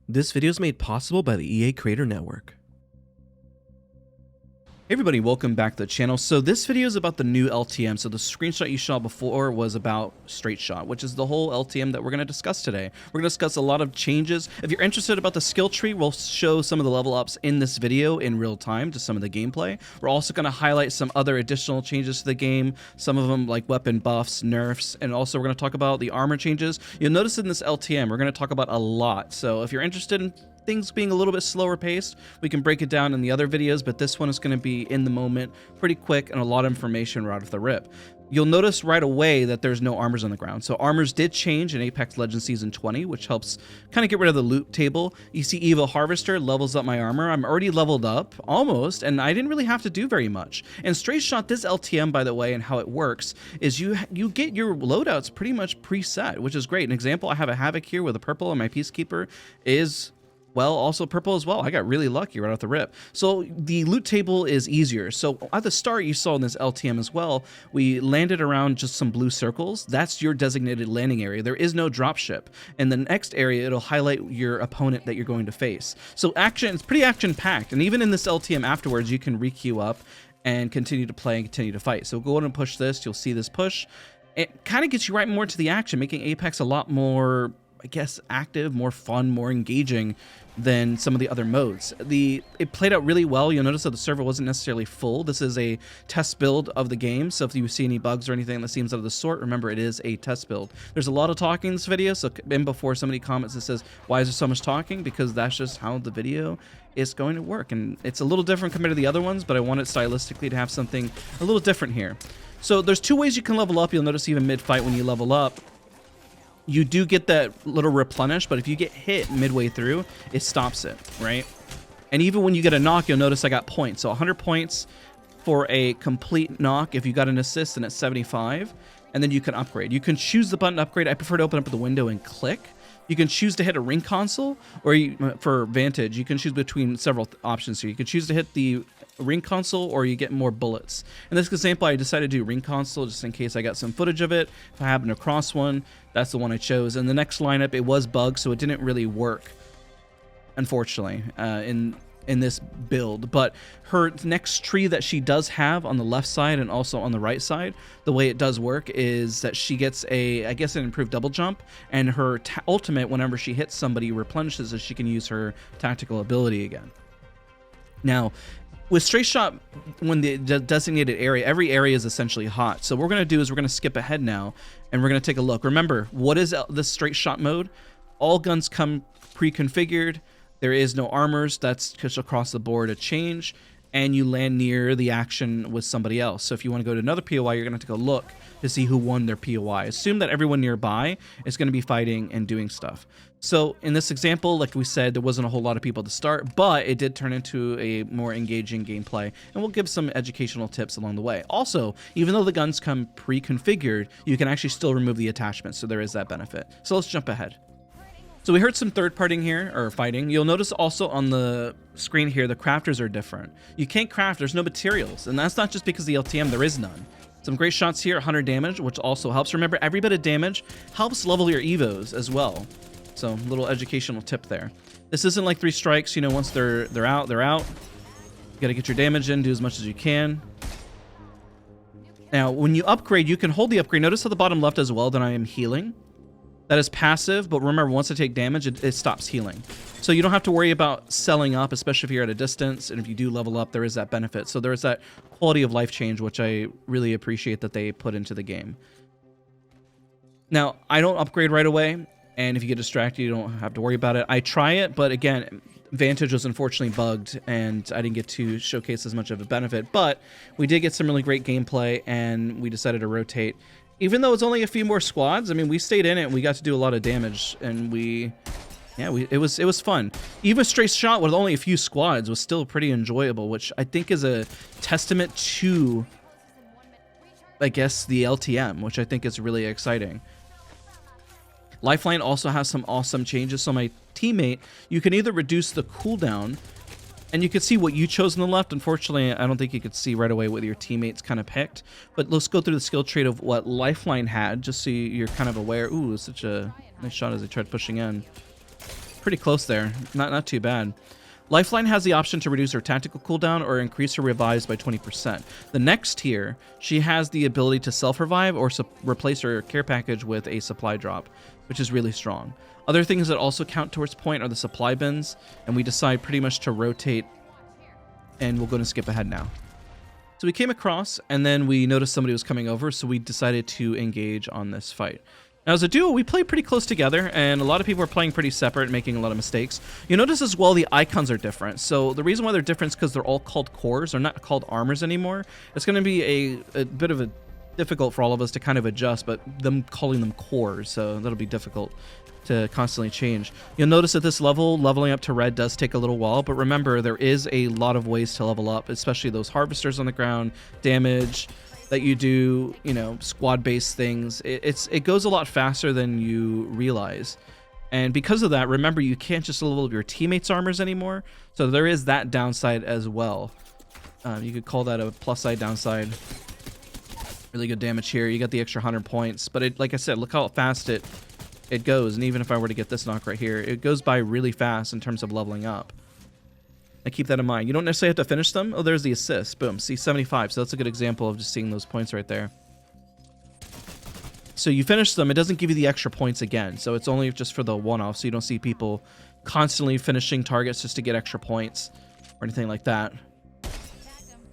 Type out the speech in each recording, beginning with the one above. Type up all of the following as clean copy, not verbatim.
This video is made possible by the EA Creator Network. Hey everybody, welcome back to the channel. So this video is about the new LTM. So the screenshot you saw before was about Straight Shot, which is the whole LTM that we're going to discuss today. We're going to discuss a lot of changes. If you're interested about the skill tree, we'll show some of the level ups in this video in real time to some of the gameplay. We're also going to highlight some other additional changes to the game, some of them like weapon buffs, nerfs, and also we're going to talk about the armor changes. You'll notice in this LTM, we're going to talk about a lot. So if you're interested in things being a little bit slower paced, we can break it down in the other videos, but this one is going to be in the moment, pretty quick, and a lot of information right off the rip. You'll notice right away that there's no armors on the ground. So armors did change in Apex Legends Season 20, which helps kind of get rid of the loot table. You see Evil Harvester levels up my armor. I'm already leveled up, almost, and I didn't really have to do very much. And Straight Shot, this LTM, by the way, and how it works, is you get your loadouts pretty much preset, which is great. An example, I have a Havoc here with a purple, and my Peacekeeper is, well, also purple as well. I got really lucky right off the rip. So the loot table is easier. So at the start, you saw in this LTM as well, we landed around just some blue circles. That's your designated landing area. There is no dropship. And the next area, it'll highlight your opponent that you're going to face. So action, it's pretty action-packed. And even in this LTM afterwards, you can re-queue up and continue to play and continue to fight. So go ahead and push this. You'll see this push. It kind of gets you right more to the action, making Apex a lot more, I guess, active, more fun, more engaging than some of the other modes. It played out really well. You'll notice that the server wasn't necessarily full. This is a test build of the game, so if you see any bugs or anything that seems out of the sort, remember it is a test build. There's a lot of talking in this video, so in before somebody comments that says, why is there so much talking? Because that's just how the video is going to work, and it's a little different compared to the other ones, but I want it stylistically to have something a little different here. So there's two ways you can level up. You'll notice even mid-fight when you level up, you do get that little replenish, but if you get hit midway through, it stops it, right? And even when you get a knock, you'll notice I got points. So 100 points for a complete knock. If you got an assist, then it's 75. And then you can upgrade. You can choose the button to upgrade. I prefer to open up the window and click. You can choose to hit a ring console, or for Vantage, you can choose between several options here. You can choose to hit the ring console, or you get more bullets. In this example, I decided to do ring console just in case I got some footage of it. If I happen to cross one, that's the one I chose. And the next lineup, it was bugged, so it didn't really work, unfortunately, in this build. But her next tree that she does have on the left side and also on the right side, the way it does work is that she gets I guess an improved double jump, and her ultimate, whenever she hits somebody, replenishes so she can use her tactical ability again. Now, with Straight Shot, when the designated area, every area is essentially hot. So what we're going to do is we're going to skip ahead now, and we're going to take a look. Remember, what is the Straight Shot mode? All guns come pre-configured. There is no armors. That's just across the board a change. And you land near the action with somebody else. So if you want to go to another POI, you're going to take a look to see who won their POI. Assume that everyone nearby is going to be fighting and doing stuff. So in this example, like we said, there wasn't a whole lot of people to start, but it did turn into a more engaging gameplay, and we'll give some educational tips along the way. Also, even though the guns come pre-configured, you can actually still remove the attachments, so there is that benefit. So let's jump ahead. So we heard some third-partying here, or fighting. You'll notice also on the screen here, the crafters are different. You can't craft, there's no materials, and that's not just because of the LTM, there is none. Some great shots here, 100 damage, which also helps. Remember, every bit of damage helps level your evos as well. So, little educational tip there. This isn't like 3 strikes, you know, once they're out, they're out. You gotta get your damage in, do as much as you can. Now, when you upgrade, you can hold the upgrade. Notice at the bottom left as well that I am healing. That is passive, but remember, once I take damage, it stops healing. So you don't have to worry about selling up, especially if you're at a distance, and if you do level up, there is that benefit. So there is that quality of life change, which I really appreciate that they put into the game. Now, I don't upgrade right away, and if you get distracted, you don't have to worry about it. I try it, but again, Vantage was unfortunately bugged, and I didn't get to showcase as much of a benefit, but we did get some really great gameplay, and we decided to rotate. Even though it's only a few more squads, I mean, we stayed in it, and we got to do a lot of damage, and it was fun. Even Straight Shot with only a few squads was still pretty enjoyable, which I think is a testament to, I guess, the LTM, which I think is really exciting. Lifeline also has some awesome changes. So my teammate, you can either reduce the cooldown, and you can see what you chose on the left. Unfortunately, I don't think you could see right away what your teammates kind of picked. But let's go through the skill tree of what Lifeline had, just so you're kind of aware. Ooh, such a nice shot as they tried pushing in. Pretty close there. Not too bad. Lifeline has the option to reduce her tactical cooldown or increase her revives by 20%. The next tier, she has the ability to self-revive or replace her care package with a supply drop, which is really strong. Other things that also count towards point are the supply bins, and we decide pretty much to rotate, and we'll go and skip ahead now. So we came across, and then we noticed somebody was coming over, so we decided to engage on this fight. Now, as a duo, we play pretty close together, and a lot of people are playing pretty separate, making a lot of mistakes. You'll notice as well the icons are different. So the reason why they're different is because they're all called cores. They're not called armors anymore. It's going to be a bit of a difficult for all of us to kind of adjust, but them calling them cores, so that'll be difficult to constantly change. You'll notice at this level, leveling up to red does take a little while, but remember, there is a lot of ways to level up, especially those harvesters on the ground, damage that you do, you know, squad-based things. It goes a lot faster than you realize. And because of that, remember, you can't just level up your teammates' armors anymore, so there is that downside as well. You could call that a plus side downside. Really good damage here. You got the extra 100 points, but like I said, look how fast it goes. And even if I were to get this knock right here, it goes by really fast in terms of leveling up. And keep that in mind. You don't necessarily have to finish them. Oh, there's the assist. Boom. See, 75. So that's a good example of just seeing those points right there. So you finish them. It doesn't give you the extra points again. So it's only just for the one-off. So you don't see people constantly finishing targets just to get extra points or anything like that.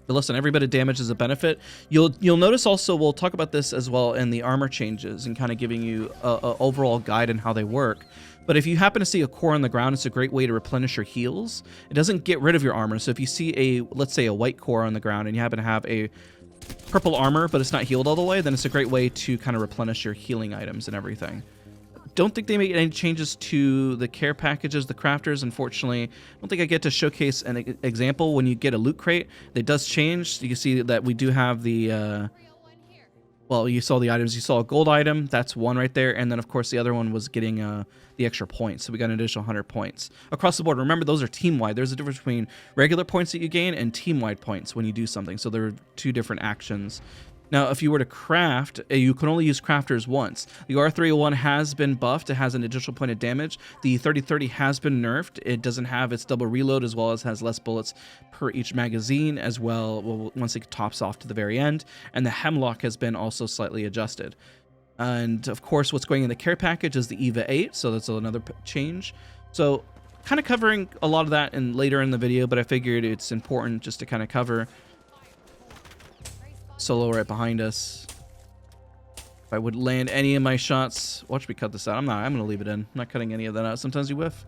But listen, every bit of damage is a benefit. You'll notice also, we'll talk about this as well in the armor changes and kind of giving you a overall guide on how they work. But if you happen to see a core on the ground, it's a great way to replenish your heals. It doesn't get rid of your armor. So if you see let's say a white core on the ground and you happen to have a purple armor, but it's not healed all the way, then it's a great way to kind of replenish your healing items and everything. Don't think they made any changes to the care packages, the crafters. Unfortunately, I don't think I get to showcase an example. When you get a loot crate, it does change. You can see that we do have the, well, you saw the items. You saw a gold item. That's one right there. And then, of course, the other one was getting the extra points. So we got an additional 100 points across the board. Remember, those are team-wide. There's a difference between regular points that you gain and team-wide points when you do something. So there are two different actions. Now, if you were to craft, you can only use crafters once. The R301 has been buffed. It has an additional point of damage. The 3030 has been nerfed. It doesn't have its double reload, as well as has less bullets per each magazine as well, once it tops off to the very end. And the Hemlock has been also slightly adjusted. And, of course, what's going in the care package is the EVA 8, so that's another change. So, kind of covering a lot of that later in the video, but I figured it's important just to kind of cover. Solo right behind us. If I would land any of my shots, watch me cut this out. I'm gonna leave it in. I'm not cutting any of that out. Sometimes you whiff.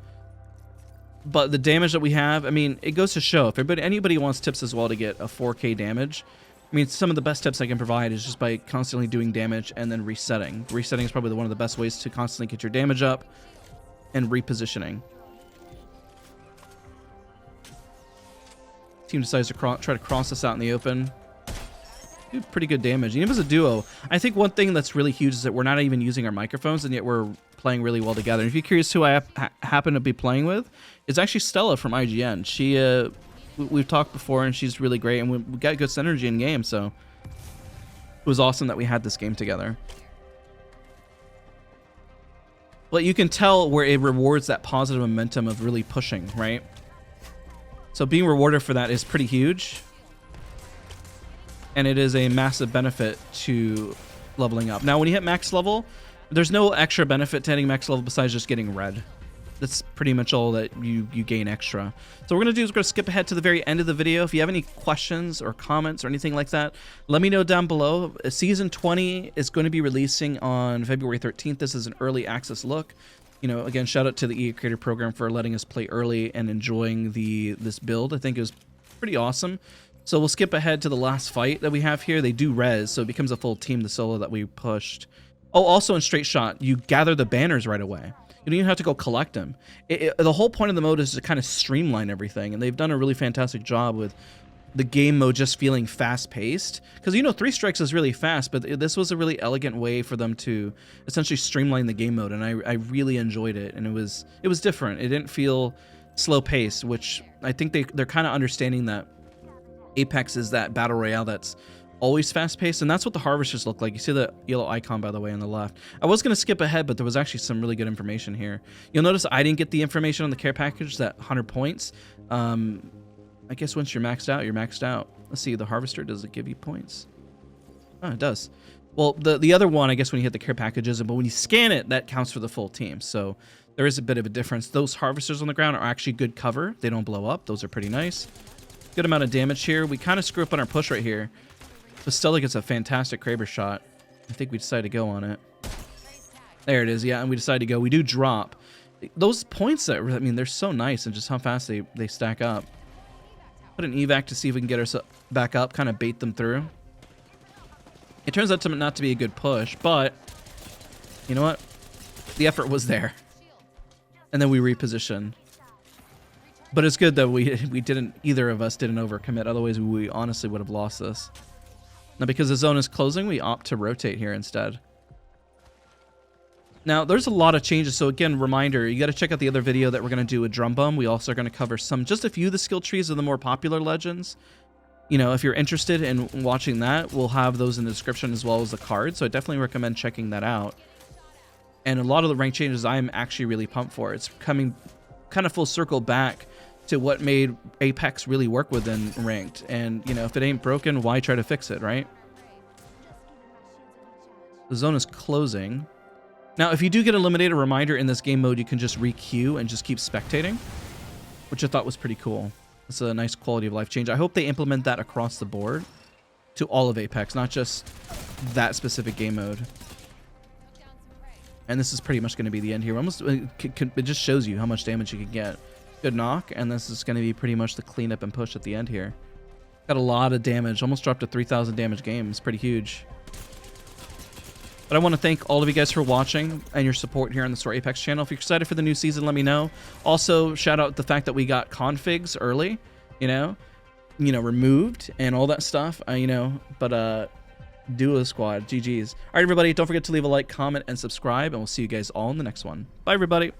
But the damage that we have, I mean, it goes to show. If anybody wants tips as well to get a 4K damage, I mean, some of the best tips I can provide is just by constantly doing damage and then resetting. Resetting is probably one of the best ways to constantly get your damage up, and repositioning. Team decides to try to cross us out in the open. Pretty good damage. Even as a duo, I think one thing that's really huge is that we're not even using our microphones, and yet we're playing really well together. And if you're curious who I happen to be playing with, it's actually Stella from IGN. She, we've talked before, and she's really great, and we got good synergy in game, so it was awesome that we had this game together. But you can tell where it rewards that positive momentum of really pushing, right? So being rewarded for that is pretty huge. And it is a massive benefit to leveling up. Now, when you hit max level, there's no extra benefit to hitting max level besides just getting red. That's pretty much all that you gain extra. So what we're going to do is we're going to skip ahead to the very end of the video. If you have any questions or comments or anything like that, let me know down below. Season 20 is going to be releasing on February 13th. This is an early access look. You know, again, shout out to the EA Creator Program for letting us play early and enjoying this build. I think it was pretty awesome. So we'll skip ahead to the last fight that we have here. They do res, so it becomes a full team, the solo that we pushed. Oh, also in Straight Shot, you gather the banners right away. You don't even have to go collect them. The whole point of the mode is to kind of streamline everything, and they've done a really fantastic job with the game mode just feeling fast-paced. Because, you know, 3 strikes is really fast, but this was a really elegant way for them to essentially streamline the game mode, and I really enjoyed it, and it was different. It didn't feel slow-paced, which I think they're kind of understanding that Apex is that battle royale that's always fast paced, and that's what the harvesters look like. You see the yellow icon, by the way, on the left. I was going to skip ahead, but there was actually some really good information here. You'll notice I didn't get the information on the care package, that 100 points. I guess once you're maxed out, you're maxed out. Let's see, the harvester, does it give you points? Oh, it does. Well, the other one, I guess when you hit the care package isn't, but when you scan it, that counts for the full team. So there is a bit of a difference. Those harvesters on the ground are actually good cover. They don't blow up. Those are pretty nice. Good amount of damage here. We kind of screw up on our push right here. But Stella gets a fantastic Kraber shot. I think we decided to go on it. There it is, yeah, and we decided to go. We do drop. Those points, I mean, they're so nice, and just how fast they stack up. Put an evac to see if we can get ourselves back up, kind of bait them through. It turns out to not to be a good push, but you know what? The effort was there. And then we reposition. But it's good that we didn't, either of us didn't overcommit. Otherwise, we honestly would have lost this. Now, because the zone is closing, we opt to rotate here instead. Now, there's a lot of changes. So again, reminder, you got to check out the other video that we're going to do with Drum Bum. We also are going to cover just a few of the skill trees of the more popular legends. You know, if you're interested in watching that, we'll have those in the description as well as the card. So I definitely recommend checking that out. And a lot of the rank changes I'm actually really pumped for. It's coming kind of full circle back to what made Apex really work within ranked. And, you know, if it ain't broken, why try to fix it, right? The zone is closing. Now, if you do get eliminated, a reminder, in this game mode, you can just re-queue and just keep spectating, which I thought was pretty cool. It's a nice quality of life change. I hope they implement that across the board to all of Apex, not just that specific game mode. And this is pretty much going to be the end here. Almost, it just shows you how much damage you can get. Good knock, and this is going to be pretty much the cleanup and push at the end here. Got a lot of damage. Almost dropped to 3,000 damage game. It's pretty huge. But I want to thank all of you guys for watching and your support here on the Story Apex channel. If you're excited for the new season, let me know. Also, shout out the fact that we got configs early, you know, removed and all that stuff, but Duo Squad, GG's. All right, everybody, don't forget to leave a like, comment, and subscribe, and we'll see you guys all in the next one. Bye, everybody.